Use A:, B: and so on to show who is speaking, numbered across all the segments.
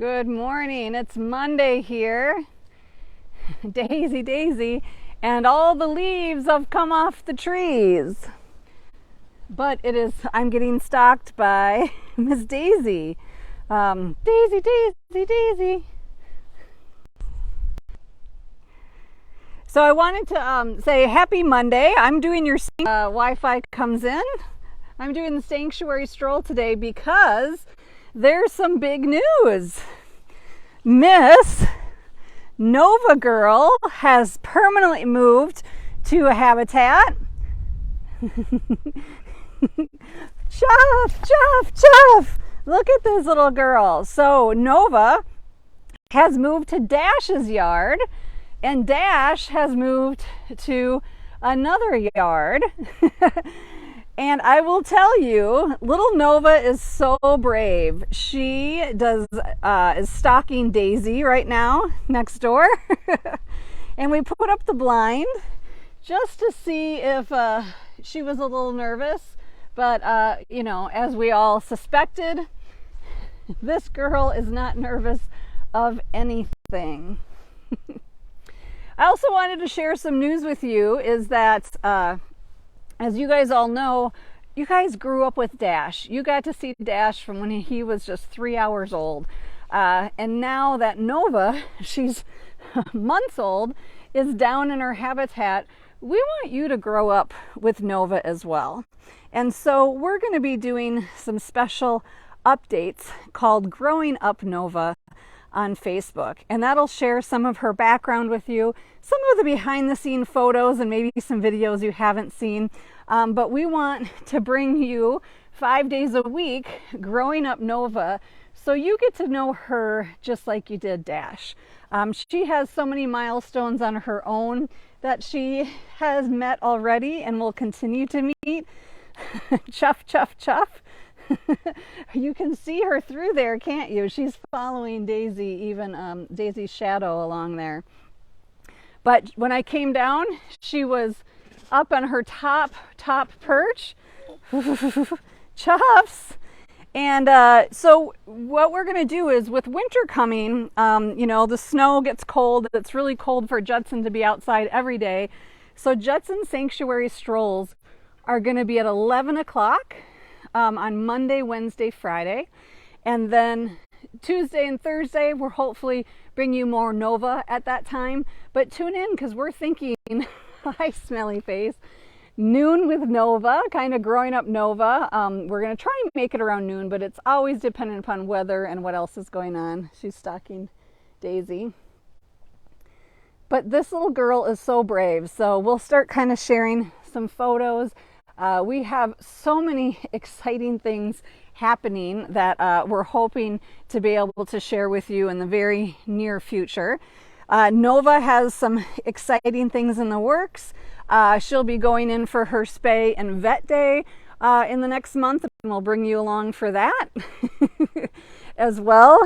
A: Good morning. It's Monday here. Daisy, Daisy, and all the leaves have come off the trees. But I'm getting stalked by Miss Daisy. Daisy, Daisy, Daisy. So I wanted to say happy Monday. I'm doing your Wi-Fi comes in. I'm doing the sanctuary stroll today because there's some big news. Miss Nova Girl has permanently moved to a habitat. Chuff, chuff, chuff. Look at this little girl. So Nova has moved to Dash's yard, and Dash has moved to another yard. And I will tell you, little Nova is so brave. She is stalking Daisy right now next door. And we put up the blind just to see if she was a little nervous. But, as we all suspected, this girl is not nervous of anything. I also wanted to share some news with you is that as you guys all know, you guys grew up with Dash. You got to see Dash from when he was just 3 hours old. And now that Nova, she's months old, is down in her habitat, we want you to grow up with Nova as well. And so we're going to be doing some special updates called Growing Up Nova on Facebook, and that'll share some of her background with you, some of the behind the scene photos and maybe some videos you haven't seen, but we want to bring you 5 days a week Growing Up Nova so you get to know her just like you did Dash. She has so many milestones on her own that she has met already and will continue to meet. Chuff, chuff, chuff. You can see her through there, can't you? She's following Daisy, even Daisy's shadow along there. But when I came down, she was up on her top perch. Chuffs. And so what we're going to do is, with winter coming, the snow gets cold. It's really cold for Judson to be outside every day. So Judson Sanctuary strolls are going to be at 11 o'clock. On Monday, Wednesday, Friday, and then Tuesday and Thursday we'll hopefully bring you more Nova at that time. But tune in because we're thinking, hi smelly face, noon with Nova, kind of Growing Up Nova. We're going to try and make it around noon, but it's always dependent upon weather and what else is going on. She's stalking Daisy. But this little girl is so brave, so we'll start kind of sharing some photos. We have so many exciting things happening that we're hoping to be able to share with you in the very near future. Nova has some exciting things in the works. She'll be going in for her spay and vet day in the next month, and we'll bring you along for that as well.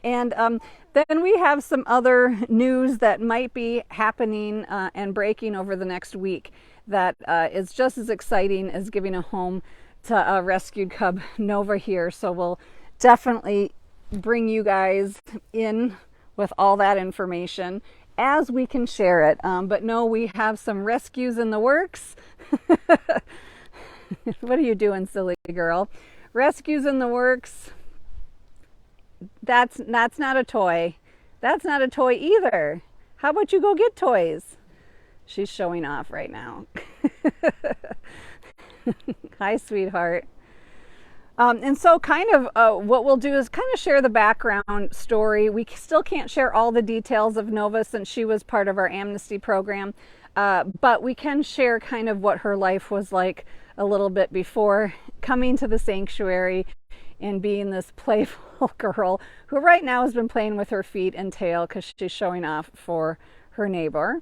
A: And then we have some other news that might be happening and breaking over the next week that is just as exciting as giving a home to a rescued cub Nova here. So we'll definitely bring you guys in with all that information as we can share it. But no, we have some rescues in the works. What are you doing, silly girl? Rescues in the works. That's not a toy. That's not a toy either. How about you go get toys? She's showing off right now. Hi, sweetheart. And so kind of what we'll do is kind of share the background story. We still can't share all the details of Nova since she was part of our amnesty program, but we can share kind of what her life was like a little bit before coming to the sanctuary and being this playful girl who right now has been playing with her feet and tail because she's showing off for her neighbor.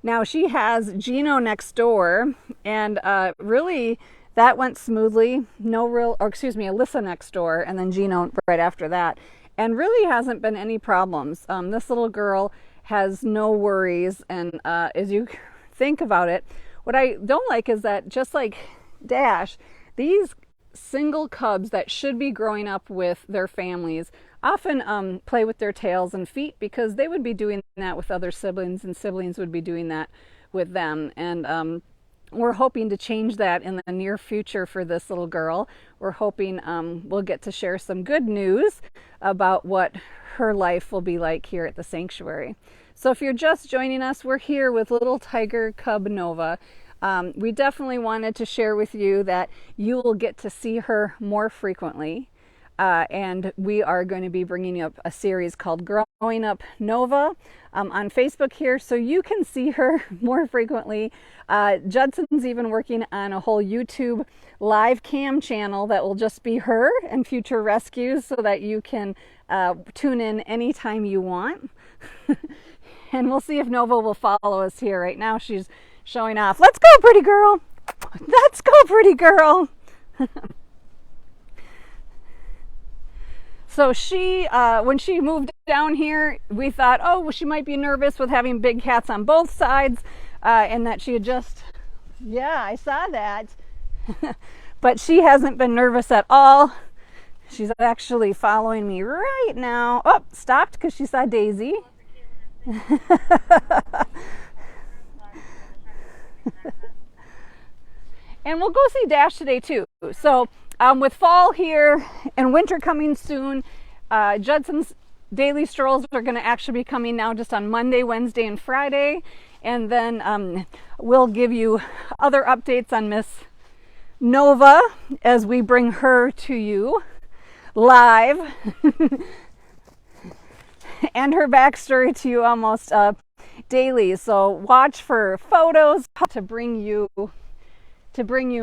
A: Now she has Gino next door, and really that went smoothly. Alyssa next door, and then Gino right after that, and really hasn't been any problems. This little girl has no worries, and as you think about it, what I don't like is that just like Dash, these single cubs that should be growing up with their families often play with their tails and feet because they would be doing that with other siblings and siblings would be doing that with them. And we're hoping to change that in the near future for this little girl. We're hoping we'll get to share some good news about what her life will be like here at the sanctuary. So if you're just joining us, we're here with little tiger cub Nova. We definitely wanted to share with you that you will get to see her more frequently. And we are going to be bringing up a series called Growing Up Nova on Facebook here, so you can see her more frequently. Judson's even working on a whole YouTube live cam channel that will just be her and future rescues so that you can tune in anytime you want. And we'll see if Nova will follow us here. Right now she's showing off. Let's go, pretty girl. Let's go, pretty girl. So she, when she moved down here, we thought, oh, well, she might be nervous with having big cats on both sides, and that she had just, yeah, I saw that. But she hasn't been nervous at all. She's actually following me right now. Oh, stopped because she saw Daisy. And we'll go see Dash today too. So with fall here and winter coming soon, Judson's daily strolls are going to actually be coming now just on Monday, Wednesday, and Friday. And then we'll give you other updates on Miss Nova as we bring her to you live and her backstory to you almost daily. So watch for photos to bring you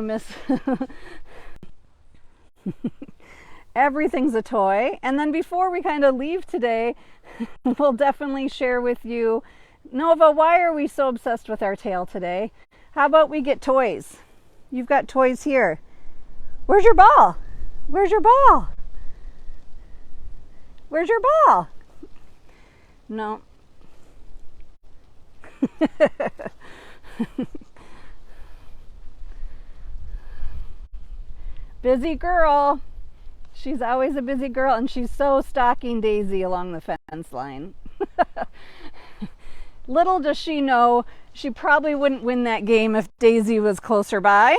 A: Miss everything's a toy. And then before we kind of leave today, we'll definitely share with you, Nova, why are we so obsessed with our tail today? How about we get toys? You've got toys here. Where's your ball? Where's your ball? Where's your ball? No. Busy girl. She's always a busy girl, and she's so stalking Daisy along the fence line. Little does she know, she probably wouldn't win that game if Daisy was closer by.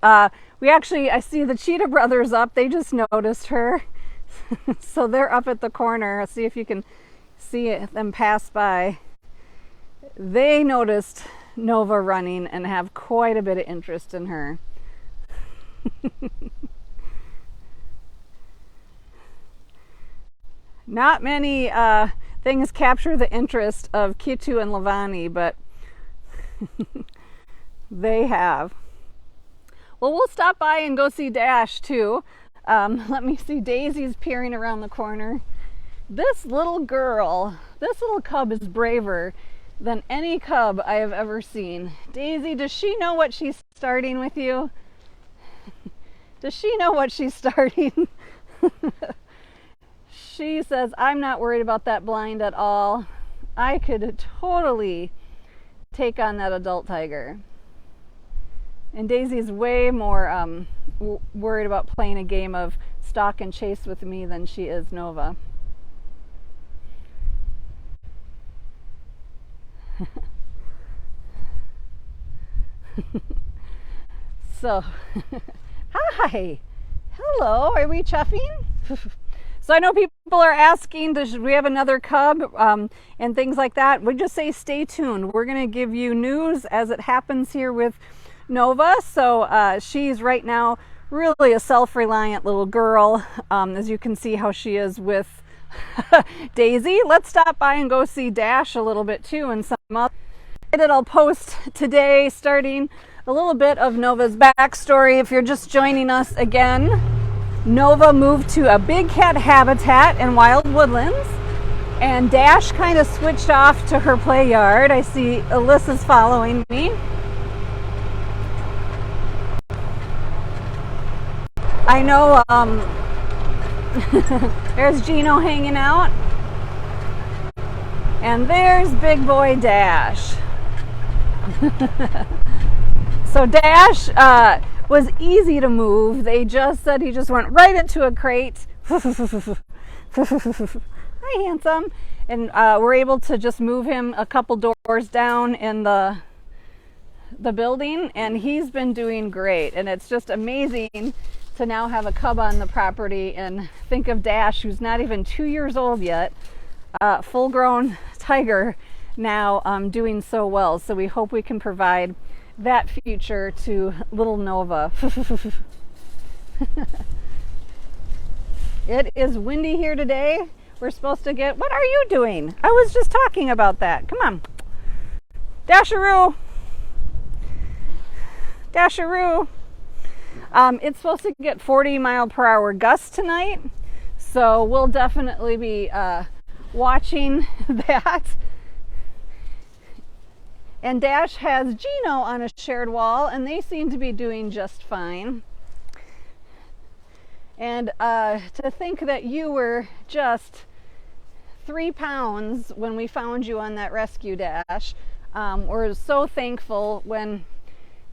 A: I see the Cheetah brothers up. They just noticed her. So they're up at the corner. See if you can see them pass by. They noticed Nova running and have quite a bit of interest in her. Not many things capture the interest of Kitu and Lavani, but they have. Well, we'll stop by and go see Dash too. Let me see, Daisy's peering around the corner. This little girl, this little cub is braver than any cub I have ever seen. Daisy, does she know what she's starting with you? Does she know what she's starting? She says, I'm not worried about that blind at all. I could totally take on that adult tiger. And Daisy's way more worried about playing a game of stalk and chase with me than she is Nova. So, hi, hello, are we chuffing? So I know people are asking, do we have another cub and things like that. We just say stay tuned. We're going to give you news as it happens here with Nova. So she's right now really a self-reliant little girl, as you can see how she is with Daisy. Let's stop by and go see Dash a little bit too, and some other that I'll post today, starting a little bit of Nova's backstory. If you're just joining us again, Nova moved to a big cat habitat in Wild Woodlands, and Dash kind of switched off to her play yard. I see Alyssa's following me. I know there's Gino hanging out, and there's big boy Dash. So Dash was easy to move. They just said he just went right into a crate Hi, handsome. And we're able to just move him a couple doors down in the building, and he's been doing great. And it's just amazing to now have a cub on the property, and think of Dash, who's not even 2 years old yet, full-grown tiger now, doing so well. So we hope we can provide that future to little Nova. It is windy here today. We're supposed to get, what are you doing? I was just talking about that. Come on. Dasharoo. Dasharoo. It's supposed to get 40-mile-per-hour gusts tonight, so we'll definitely be watching that. And Dash has Gino on a shared wall, and they seem to be doing just fine. And to think that you were just 3 pounds when we found you on that rescue, Dash. We're so thankful when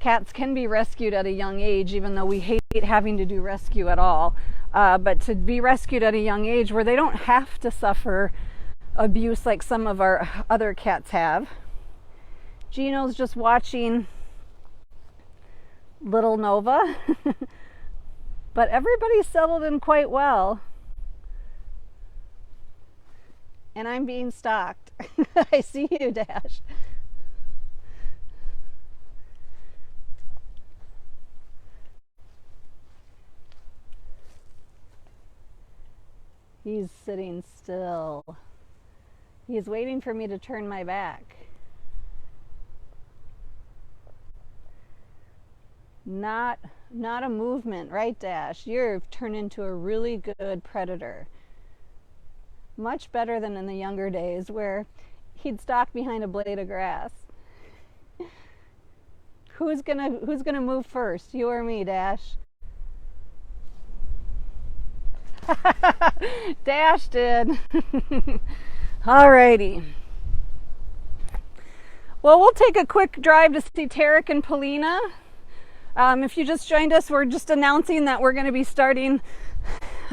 A: cats can be rescued at a young age, even though we hate having to do rescue at all. But to be rescued at a young age where they don't have to suffer abuse like some of our other cats have. Gino's just watching little Nova. But everybody's settled in quite well. And I'm being stalked. I see you, Dash. He's sitting still. He's waiting for me to turn my back. Not a movement, right, Dash? You've turned into a really good predator. Much better than in the younger days where he'd stalk behind a blade of grass. Who's gonna move first, you or me, Dash? Dash did. Alrighty. Well, we'll take a quick drive to see Tarek and Polina. If you just joined us, we're just announcing that we're going to be starting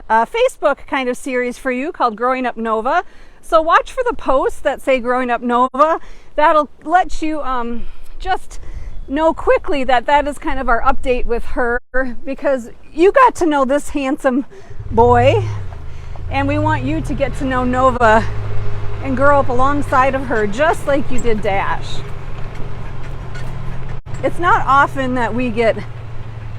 A: a Facebook kind of series for you called Growing Up Nova. So watch for the posts that say Growing Up Nova. That'll let you just know quickly that that is kind of our update with her, because you got to know this handsome boy, and we want you to get to know Nova and grow up alongside of her just like you did Dash. It's not often that we get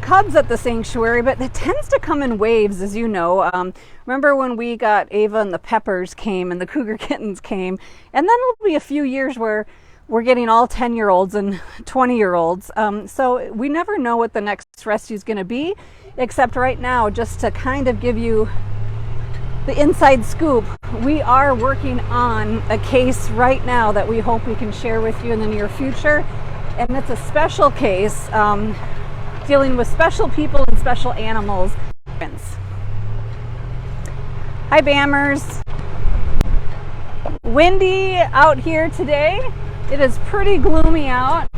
A: cubs at the sanctuary, but it tends to come in waves, as you know. Remember when we got Ava and the Peppers came and the Cougar Kittens came, and then it'll be a few years where we're getting all 10-year-olds and 20-year-olds. So we never know what the next rescue is going to be, except right now, just to kind of give you the inside scoop, we are working on a case right now that we hope we can share with you in the near future. And it's a special case dealing with special people and special animals. Hi, Bammers. Windy out here today. It is pretty gloomy out,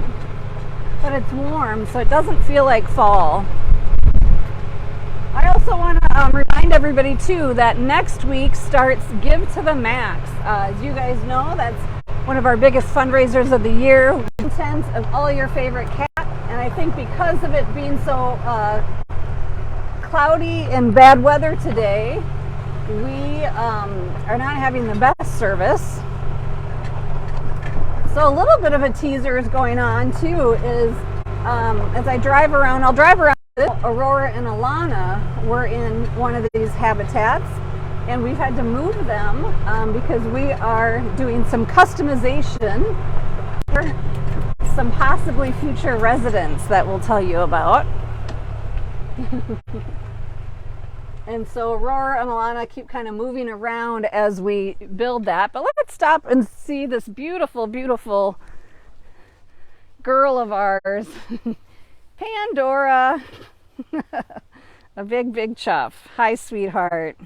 A: but it's warm, so it doesn't feel like fall. I also want to remind everybody, too, that next week starts Give to the Max. As you guys know, that's one of our biggest fundraisers of the year. Content of all your favorite cat, and I think because of it being so cloudy and bad weather today, we are not having the best service. So a little bit of a teaser is going on too, is as I drive around, I'll drive around. Aurora and Alana were in one of these habitats, and we've had to move them because we are doing some customization for some possibly future residents that we'll tell you about. And so Aurora and Alana keep kind of moving around as we build that. But let's stop and see this beautiful, beautiful girl of ours, Pandora. A big, big chuff. Hi, sweetheart.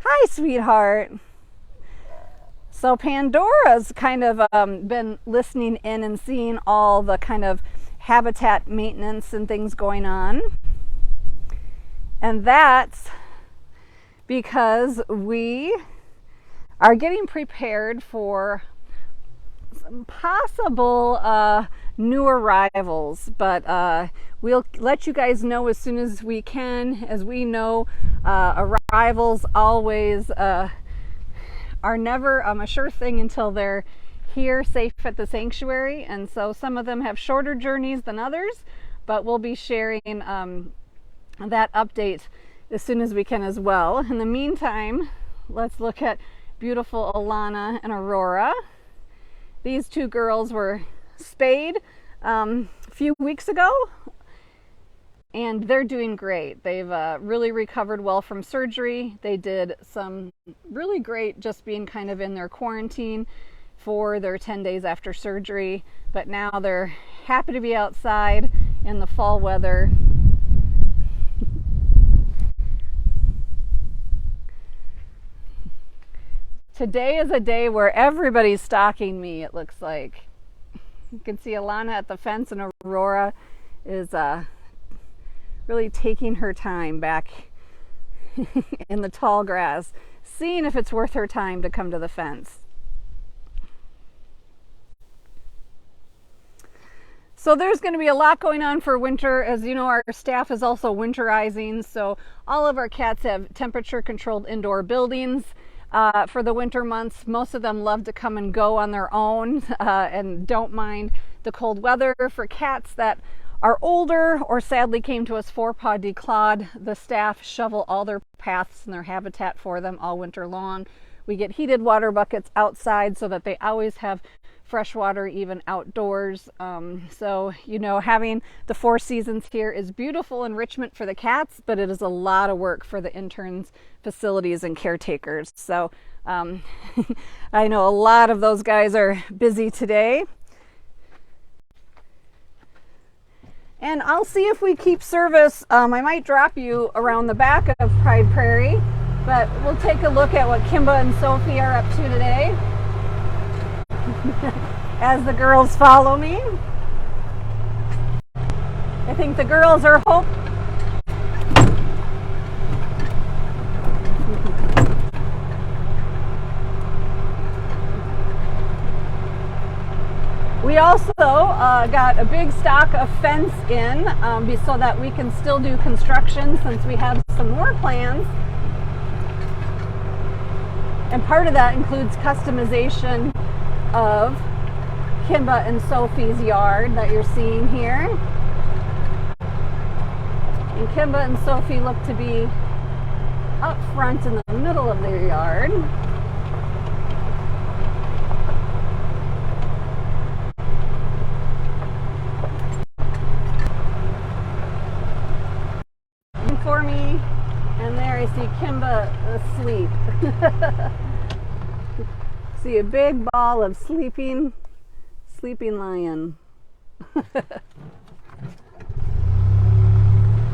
A: Hi, sweetheart. So Pandora's kind of been listening in and seeing all the kind of habitat maintenance and things going on. And that's because we are getting prepared for some possible new arrivals, but we'll let you guys know as soon as we can. As we know, arrivals always are never a sure thing until they're here safe at the sanctuary, and so some of them have shorter journeys than others, but we'll be sharing that update as soon as we can as well. In the meantime, let's look at beautiful Alana and Aurora. These two girls were spayed a few weeks ago, and they're doing great. They've really recovered well from surgery. They did some really great just being kind of in their quarantine for their 10 days after surgery, but now they're happy to be outside in the fall weather. Today is a day where everybody's stalking me, it looks like. You can see Alana at the fence, and Aurora is really taking her time back in the tall grass, seeing if it's worth her time to come to the fence. So there's going to be a lot going on for winter. As you know, our staff is also winterizing, so all of our cats have temperature controlled indoor buildings for the winter months. Most of them love to come and go on their own and don't mind the cold weather. For cats that are older or sadly came to us for paw declawed, the staff shovel all their paths and their habitat for them all winter long. We get heated water buckets outside so that they always have fresh water even outdoors. So, you know, having the 4 seasons here is beautiful enrichment for the cats, but it is a lot of work for the interns, facilities, and caretakers. So I know a lot of those guys are busy today. And I'll see if we keep service. I might drop you around the back of Pride Prairie, but we'll take a look at what Kimba and Sophie are up to today. As the girls follow me. I think the girls are We also got a big stock of fence in so that we can still do construction since we have some more plans. And part of that includes customization of Kimba and Sophie's yard that you're seeing here. And Kimba and Sophie look to be up front in the middle of their yard. For me, and there I see Kimba asleep. See a big ball of sleeping lion.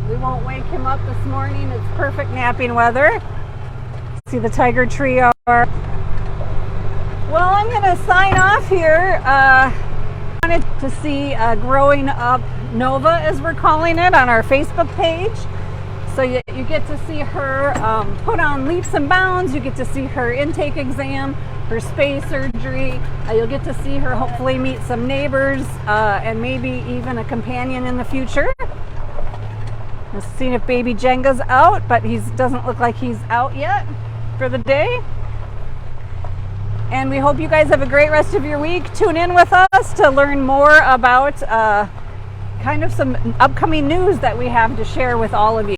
A: We won't wake him up this morning. It's perfect napping weather. See the tiger tree are. Well, I'm going to sign off here. I wanted to see Growing Up Nova, as we're calling it, on our Facebook page. So you get to see her put on leaps and bounds. You get to see her intake exam, her spay surgery. You'll get to see her hopefully meet some neighbors and maybe even a companion in the future. We'll see if baby Jenga's out, but he doesn't look like he's out yet for the day. And we hope you guys have a great rest of your week. Tune in with us to learn more about kind of some upcoming news that we have to share with all of you.